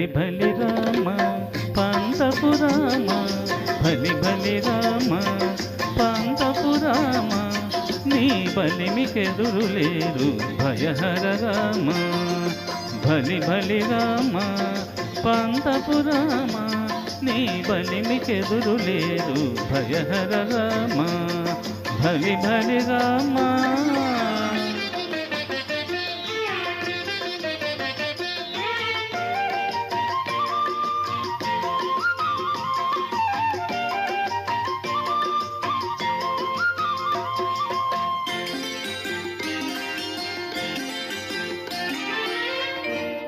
భలి భలి రామ పంతపు రామ భలి భలి రామ పంతపు రామ నీ బలిమికెదురు లేరు భయహర రామ భలి భలి రామ పంతపు రామ నీ బలిమికెదురు లేరు భయహర రామ భలి భలి రామ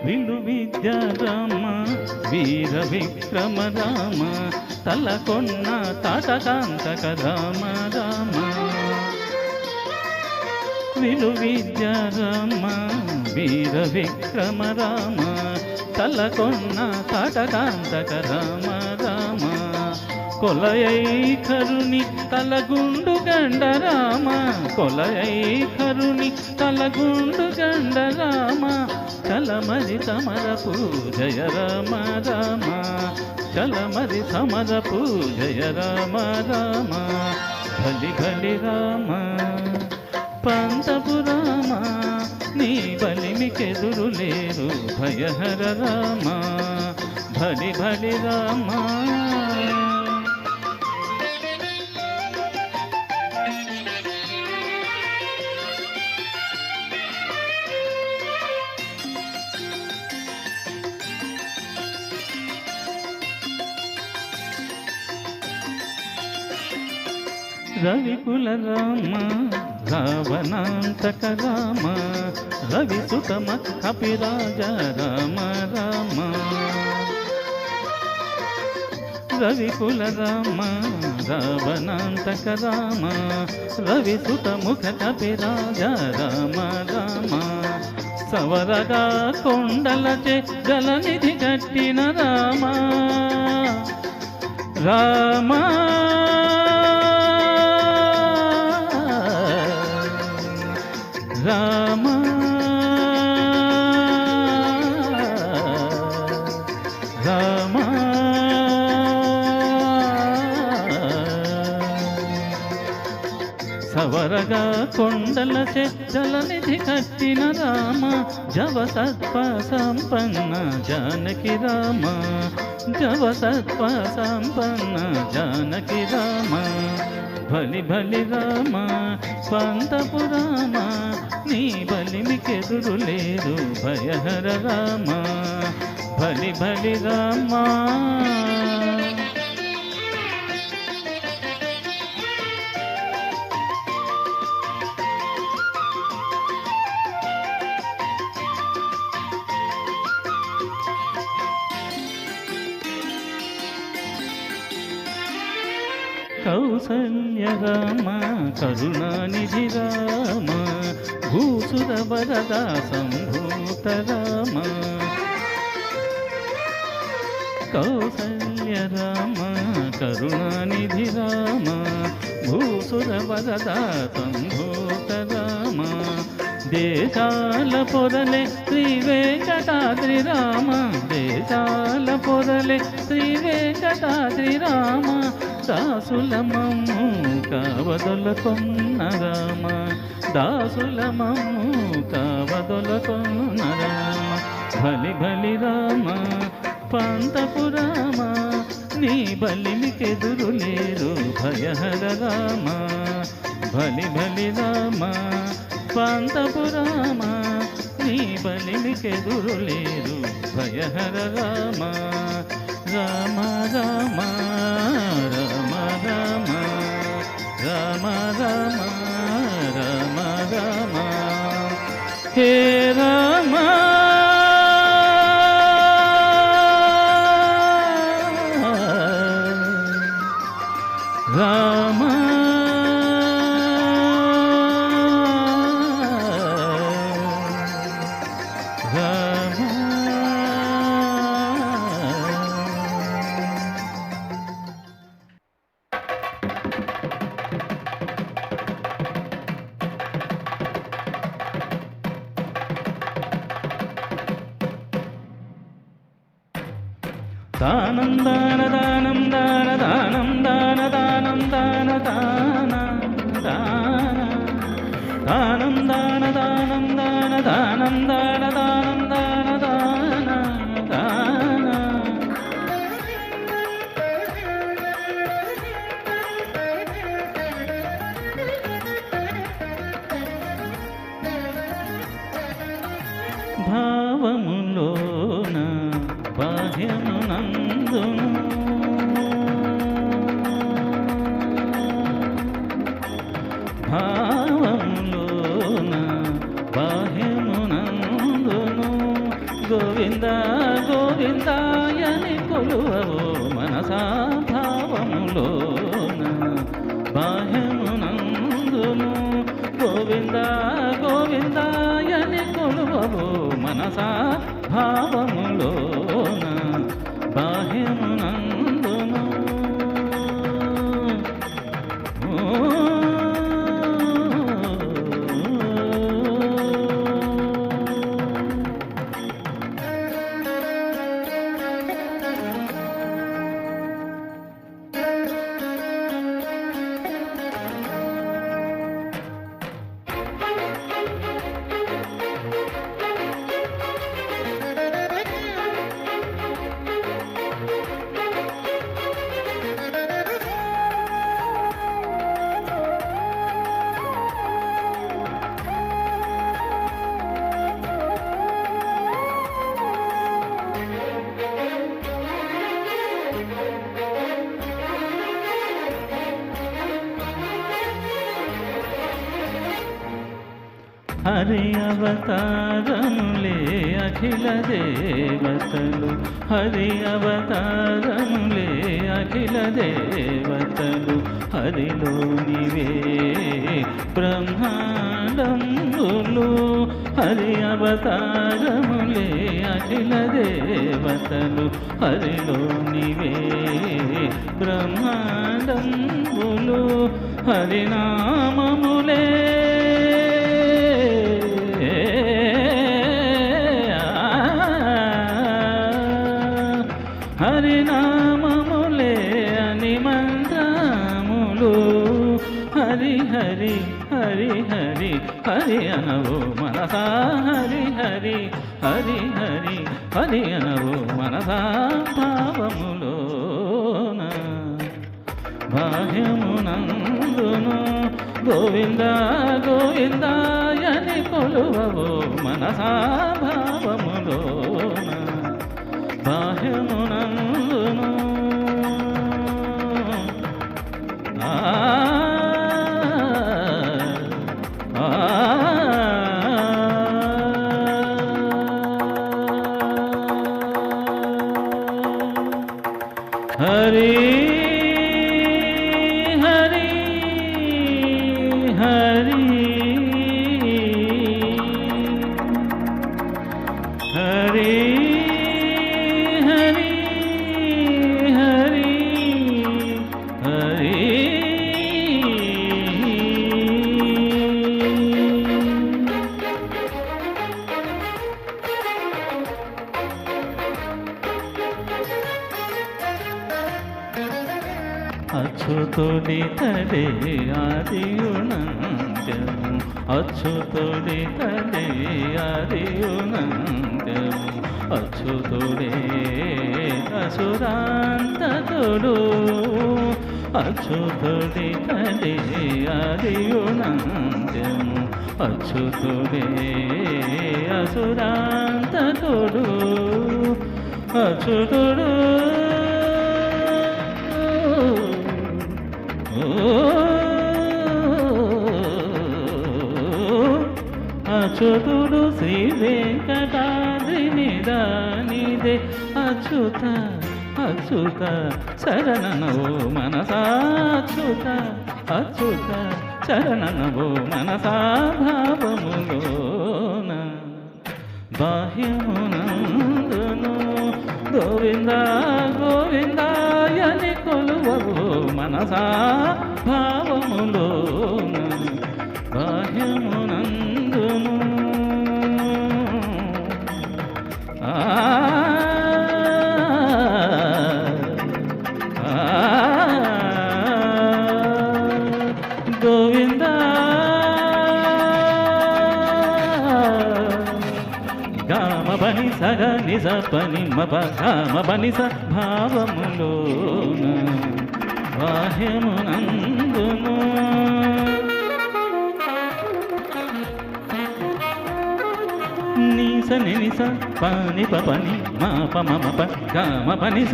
విలు విద్య రామ వీర విక్రమ రామ తలకొన్న తాటకాంతక రామ రామ విలు విద్య రామ వీర విక్రమ రామ తలకొన్న తాటకాంతక రామ రామ కొలయై కరుని తలగుండు గండ రామ కొలయై కరుని తలగుండు గండ రామ చలమరి సమర పూజయ రామ రామ చలమరి సమర పూజయ రామ రామ భలి భలి రామ పంతపు రామ నీ బలిమికెదురు లేరు భయహర రామ భలి భలి రామ రవికుల రామ రావణాంతక రామ రవిసుతమ కపిరాజ రామ రామ రవికుల రామ రావణాంతక రామ రవిసుతముఖ కపిరాజ రామ రామ సవరగా కొండలచే జలనిధి కట్టిన రామ రామ రామ రామ సవరగా కొండల చెద్దలనిధి కట్టిన రామ జవసత్వ సంపన్న జానకి రామ జవసత్వ సంపన్న జానకి రామ భలి భలి రామ పంతపు రామ నీ బలిమికెదురు లేరు భయహర రామ భలి భలి రామ కౌసల్య రామ కరుణానిధి రామ భూసుర వరదా సంభూత రామ కౌసల్య రామ కరుణానిధి రామ భూసుర వరదా సంభూత రామ దేశాల పొరలే శ్రీ వెంకటాద్రి రామ దేశాల పొరలే శ్రీ వెంకటాద్రి రామ దాసులమమ్ము కావదొలకొన్న రామ దాసులమమ్ము కావదొలకొన్న రామ భలి భలి రామ పంతపు రామ నీ బలిమికెదురు లేరు భయహర రామ భలి భలి రామ పంతపు రామ నీ బలిమికెదురు లేరు భయహర రామ రామ రామ రామ రామ రామ రామ రామ రామ హే రామ రామ దానం దాన దానం దాన దానం దాన దానం దాన దాన దాన దానం దాన దానం దాన దానం దాన దానం దాన దాన దాన భావములోన బాహ్యమునందును భావములోన బాహ్యమునందును గోవింద గోవిందాయని కొలువవో మనసా భావములోన బాహ్యమునందును గోవింద గోవిందాయని కొలువవో మనసా భావములోన బాహ్యమునందును హరి అవతారములే అఖిల దేవతలు హరి అవతారములే అఖిల దేవతలు హరిలోనివే బ్రహ్మాండములు హరి అవతారములే అఖిల దేవతలు హరిలోనివే బ్రహ్మాండములు హరినామములే హరినామములే అని మంత్రములు హరి హరి హరి హరి హరి అనవు మనసా హరి హరి హరి హరి హరి అనవు మనసా భావములోన బాహ్యమునందును గోవింద గోవిందాయని కొలువవో మనసా భావములోన బాహ్యమునందును హరి హరి హరి హరి హరి హరి హరి అచ్యుతుడితడే ఆదియునంత్యము అచ్యుతుడితడే ఆదియునంత్యము అచ్యుతుడే అసురాంతకుడు అచ్యుతుడితడే ఆదియునంత్యము అచ్యుతుడే అసురాంతకుడు అచ్యుతుడు అచ్యుతుడు శ్రీ వెంకటాద్రి దానిదే అచ్యుత అచ్యుత శరణనవో మనసా అచ్యుత అచ్యుత శరణనవో మనసా భావములోన బాహ్యమునందును గోవింద గోవిందాయని కొలువవో మనసా భావములోన బాహ్యమునందును ఆ నిజ పని మప గమ పనిస భావములోన బాహ్యమునందును నిస నిస పని పని మా ప మమ ప గమ పనిస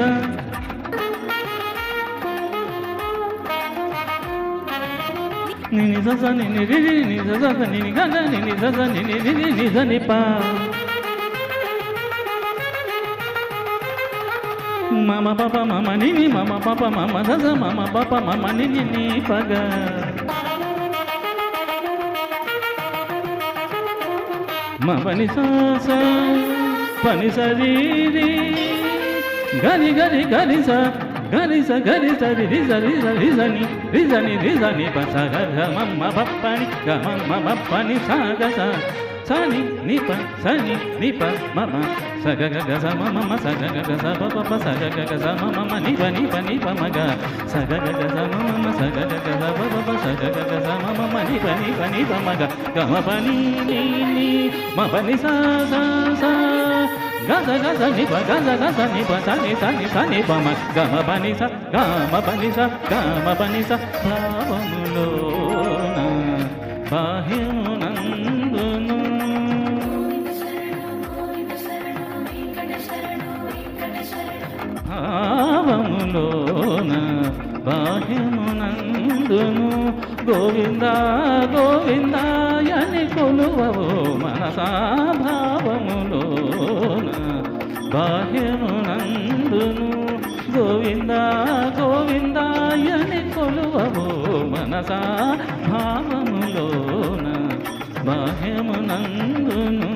నిని సస నిని రి రి ని సస నిని గన నిని సస నిని రి రి ని సని ప మమ పప మమ నిని మమ పప మమ సస మమ పప మమ నిని ని పగ మ పని సస పని సరి రి గరి గరి గరి స గరి స రి రి స రి స ని ప స గ గ మ పప్పని గ మ పప్పని స గ స స ని ప స ని ప మ స గ గ గ స మ మ స గ గ గ స ప ప స గ గ గ స మ మ ని ప ని ప మ గ స గ గ గ స మ మ స గ గ గ స ప ప స గ గ గ స మ మ ని ప మ గ గ మ ప ని మ ప ని స స స గ స ని ప గ స ని ప స ని ప మ గ మ ప ని స గ మ ప ని స గ మ ప ని స భావములోన బాహ్యమునందును భావములోన బాహ్యమునందును గోవింద గోవిందాయని కొలువవో మనసా భావములోన బాహ్యమునందును గోవింద గోవిందాయని కొలువవో మనసా భావములోన బాహ్యమునందును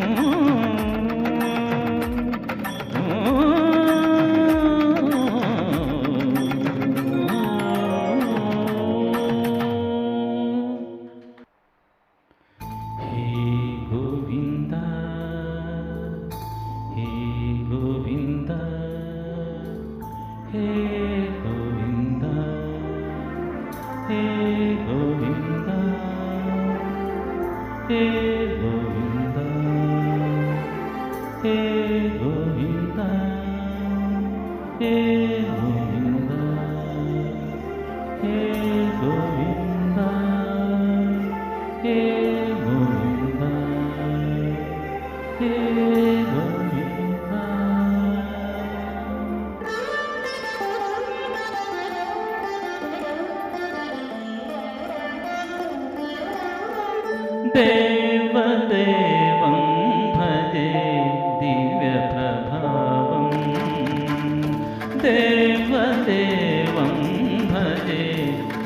దేవదేవం భజే దివ్య ప్రభావం దేవదేవం భజే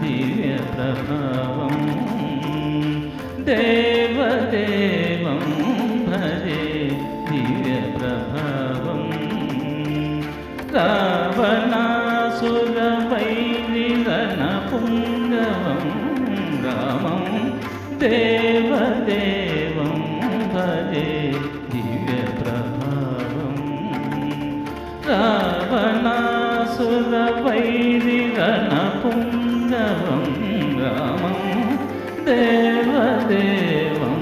దివ్య ప్రభావం దేవదేవం భజే దివ్య ప్రభావం రావణాసుర వైరిరణ పుంగవం రామం దేవదేవం భజే దివ్య ప్రభావం రావణాసుర వైరిరణ పుంగవం రామం దేవదేవం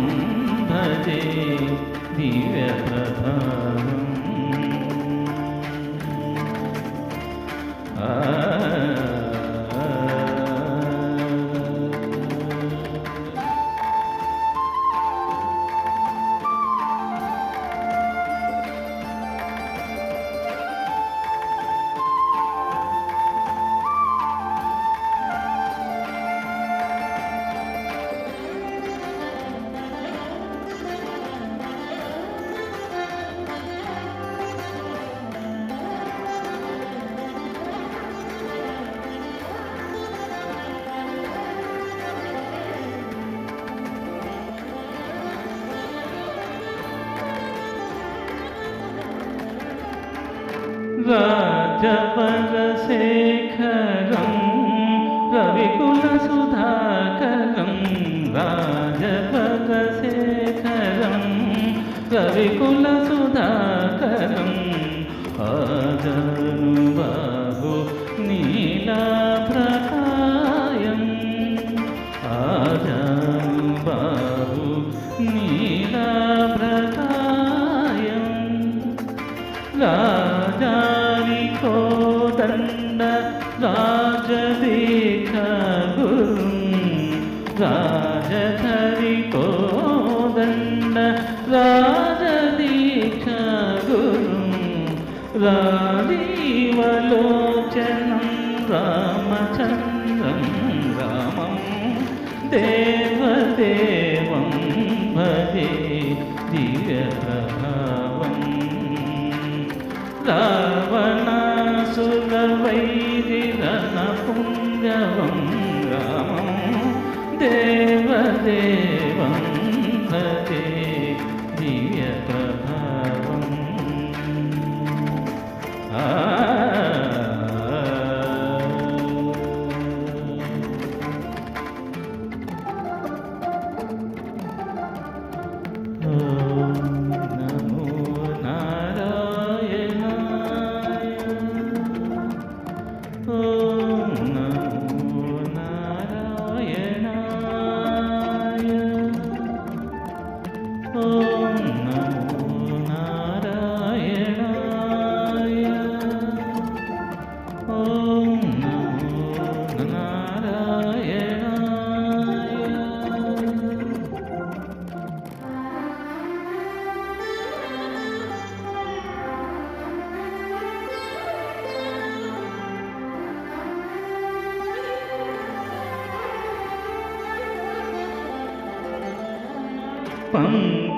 భజే దివ్య ప్రభావం రాజవరశేఖరం రవికులసుధాకరం రాజవరశేఖరం రవికులసుధాకరం ఆజనుబాహు నీలాభ్రకాయం ఆజనుబాహు నీలాభ్రకాయం రాజాని కోదండ రాజదీక్ష గురు రాజధరి కోదండ రాజదీక్ష గురు రాజీవలోచనం రామచంద్రం రామం దేవదేవం భజే దివ్యప్రభావం రావణాసురవైరిరణపుంగవం రామం దేవదేవం భజే దివ్యప్రభావం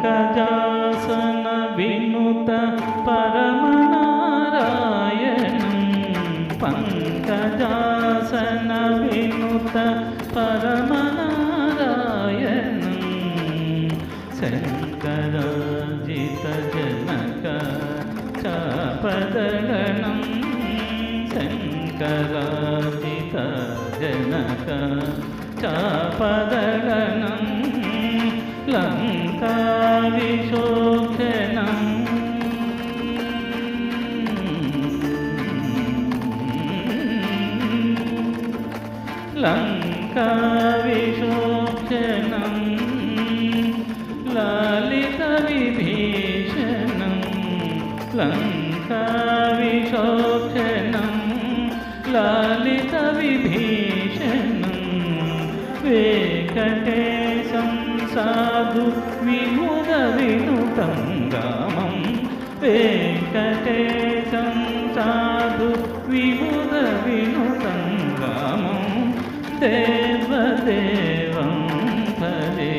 పంకజాసన వినుత పరమనారాయణం పంకజాసన వినుత పరమనారాయణం శంకరాజిత జనక చాపదగణం శంకరాజిత జనక చాపదగణం లంకావిశోచనం లంకావిశోచనం లలితవిభీషణం లంకావిశోచనం లలితవిభీషణం వెంకటేశం సాధు విముద వినుతం రామం వెంకటేశం సాధు విముద వినుతం రామం దేవదేవం భజే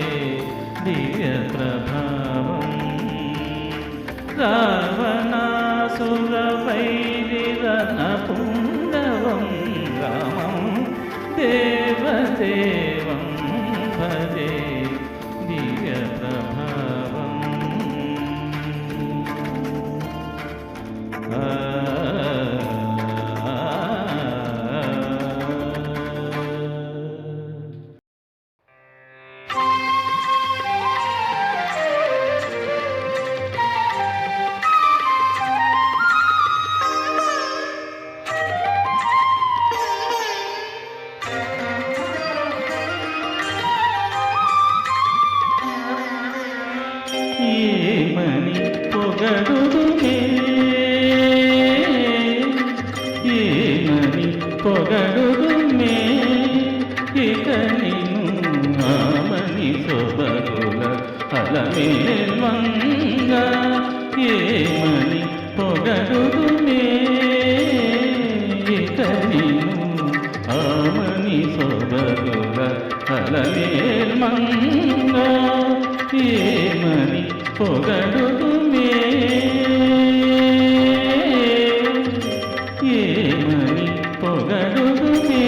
దివ్యప్రభావం రావణాసురవైరిరణపుంగవం రామం దేవదేవం భజే దివ్యప్రభావం ఏమని పొగడుదునే ఏమని పొగడుదునే ఇక నిన్ను ఆమని సొబగుల అలమేల్వంగ ఏమని పొగడుదునే ఇక నిన్ను ఆమని సొబగుల అలమేల్వంగ ఏమని పొగడుదునే ఏమని పొగడుదునే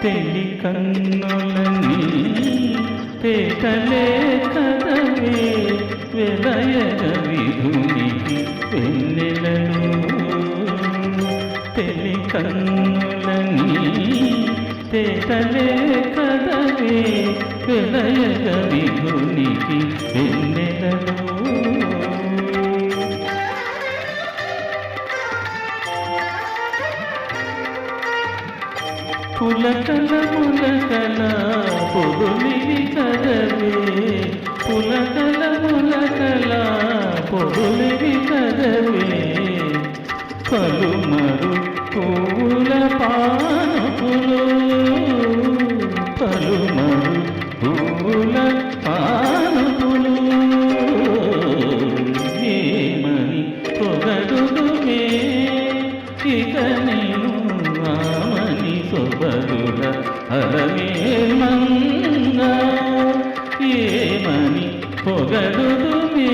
పెళ్లి కన్నులని తేటలే కదవే వెలయగ విధునికి వెన్నెలలో పెళ్లి కన్నులని తేటలే కదవే వెలయగ విధునికి వెన్నెలలో పులకల ములకల పొదులివి కదవే పులకల ములకల పొదులివి కదవే పలుమరు పూల పానుపులు పలుమరు పూల పానుపులు ఏమని పొగడుదుమే ఇక నేను ఆమని సొబరుల అలమేల్మంగా ఏమని పొగడుదుమే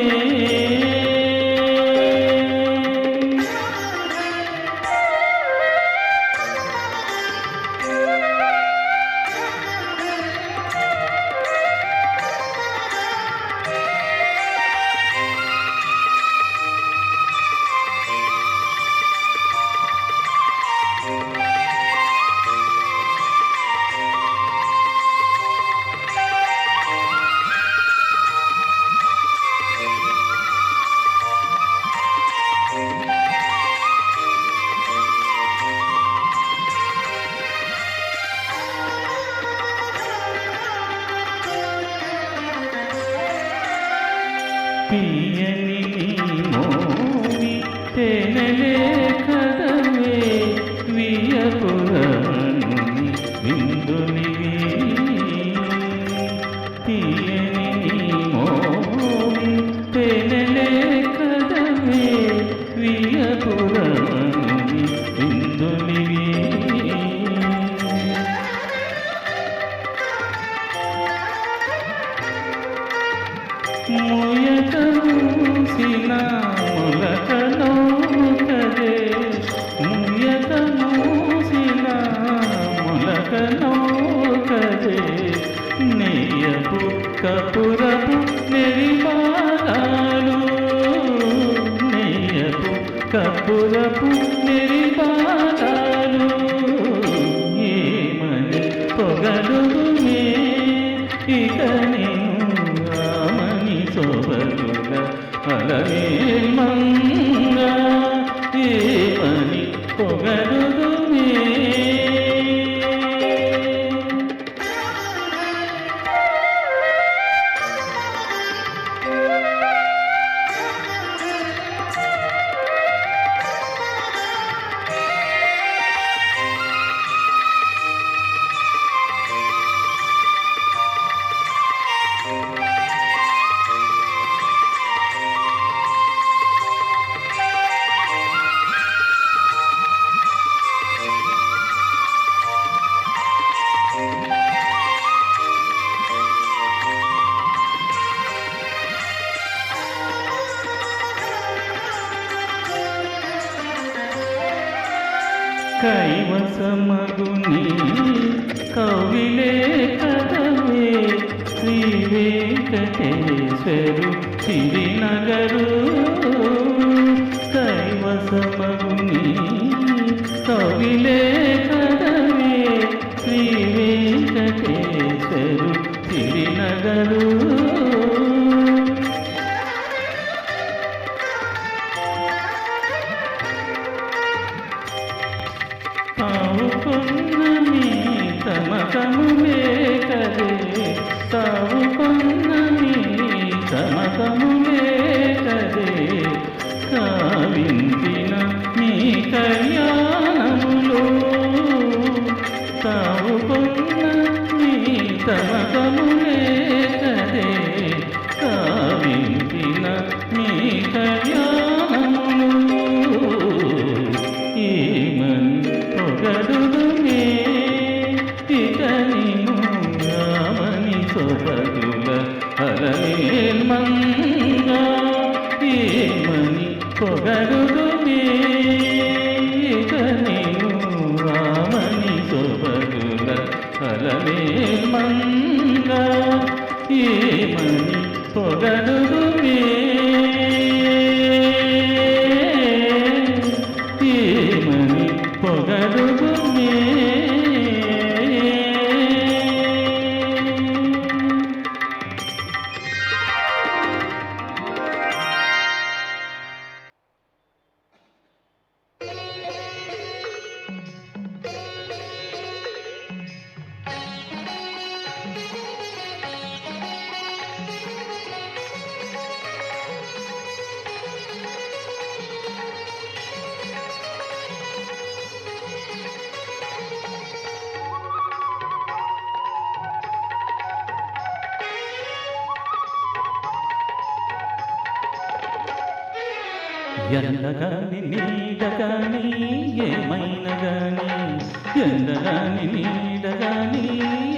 తీయని మోవి తేనెలే కదవే వియపురముని విందునివి తీయని మోవి తేనెలే కదవే వియపురముని విందునివి మూయకమూసిన ములకలో కదే మూయకమూసిన ములకలో కదే నెయ్యపు కపురపు నెరిబాగాలు నెయ్యపు కపురపు నెరిబాగాలు ఏమని పొగడుదుమే ఇక నేను సొబరుల అలమేల్మంగా ఏమని పొగడుదుమే కైవసమగుని కవిలే కదవే శ్రీ వెంకటేశ్వరు సిరినగరు కైవసమగుని కవిలే కదవే శ్రీ వెంకటేశ్వరు సిరినగరు తావుకొన్నమి తమకములే కదే తావుకొన్నమి తమకములే కదే కావించిన మీ కళ్యాణములో తావుకొన్న మీ తమకములే కదే కావించిన మీ కళ్యాణములో ఏమని పొగడుదుమే ఇక నేను రామని సొబరుల అలమేల్మంగా ఏమని పొగడుదుమే ఇక నేను రామని సొబరుల ఎండగాని నీడగాని ఏమైనా గాని, ఎండగాని నీడగాని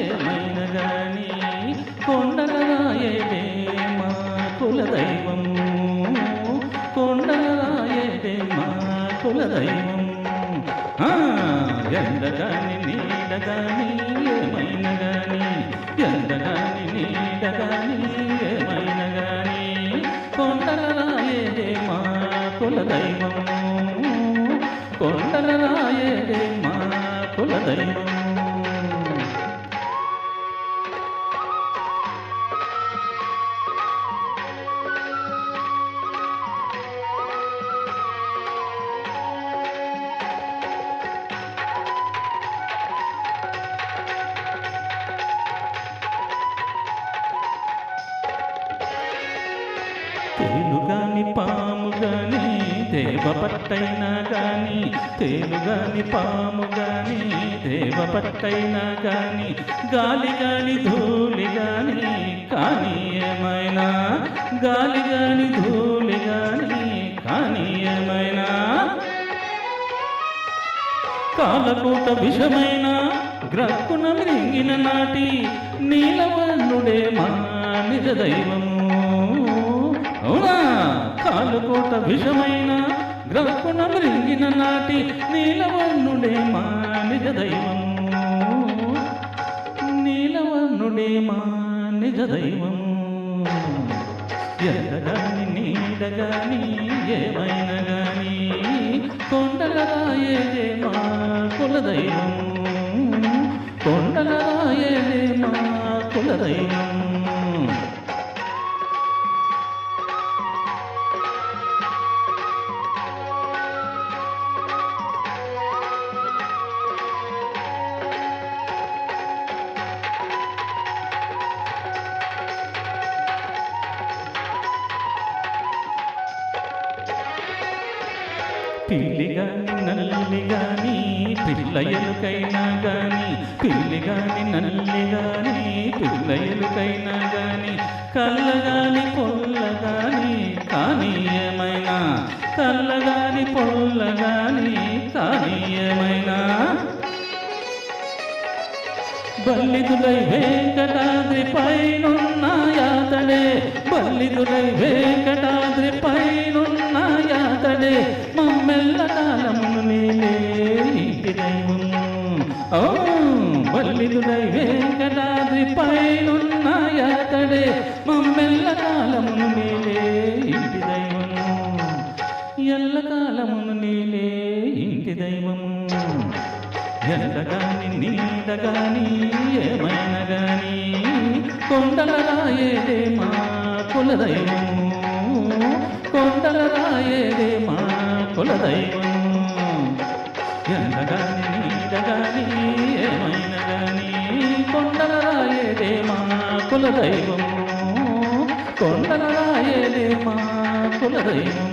ఏమైనా గాని, కొండల రాయేడే మా కులదైవము, కొండల రాయేడే మా కులదైవం. ఎండగాని నీడగాని ఏమైనా గాని, ఎండగాని నీడగాని ఏమైనా గాని, కొండల రాయేడే మా కులదైవం, కొండల రాయేడే మా కులదైవం. తేలుగాని పాము గాని దేవ పట్టైనా గాని, తేలుగాని పాము గాని దేవ పట్టైనా గాని, గాలి గాని ధూళి గాని కానీ ఏమైనా, గాలి గాని ధూళి గాని కానీ ఏమైనా, కాలకూట విషమైన గ్రక్కున మృంగిన నాటి నీలవర్ణుడే మా నిజ దైవము. అవునా, కాలకోట విషమైన గ్రక్కున మృంగిన నాటి నీలవర్ణుడే మా నిజ దైవము, నీలవర్ణుడే మా నిజ దైవము. ఎండగాని నీడగాని ఏమైనా గాని, కొండల రాయేదే మా కులదైవం, కొండల రాయేదే మా కులదైవం. పిల్లిగాని నల్లిగాని పిల్ల ఎలుకైనా గాని, పిల్లిగాని నల్లిగాని పిల్ల ఎలుకైనా గాని, కళ్ళగాని పొల్లగాని కానీ ఏమైనా, కళ్ళగాని పొల్లగాని కానీ ఏమైనా, బల్లిదులై వెంకటాద్రి పైనున్నాయాతడే, బల్లిదులై వెంకటాద్రి పైనున్నాయాతడే, మమ్మెల్ల కాలమును నీలే ఇంటి దైవం. ఓ బల్లిదులై వెంకటాద్రి పైనున్నాయాతడే, మమ్మెల్ల కాలమును నీలే ఇంటి దైవం, ఎల్ల కాలమును నీలే ఇంటి దైవము. ఎండగాని నీడగాని ఏమైనా గాని, కొండల రాయేదే మా కులదైవము, కొండల రాయేదే మా కులదైవము. ఎండగాని నీడగాని ఏమైనా గాని, కొండల రాయేదే మా కులదైవము, కొండల రాయేదే మా కులదైవము.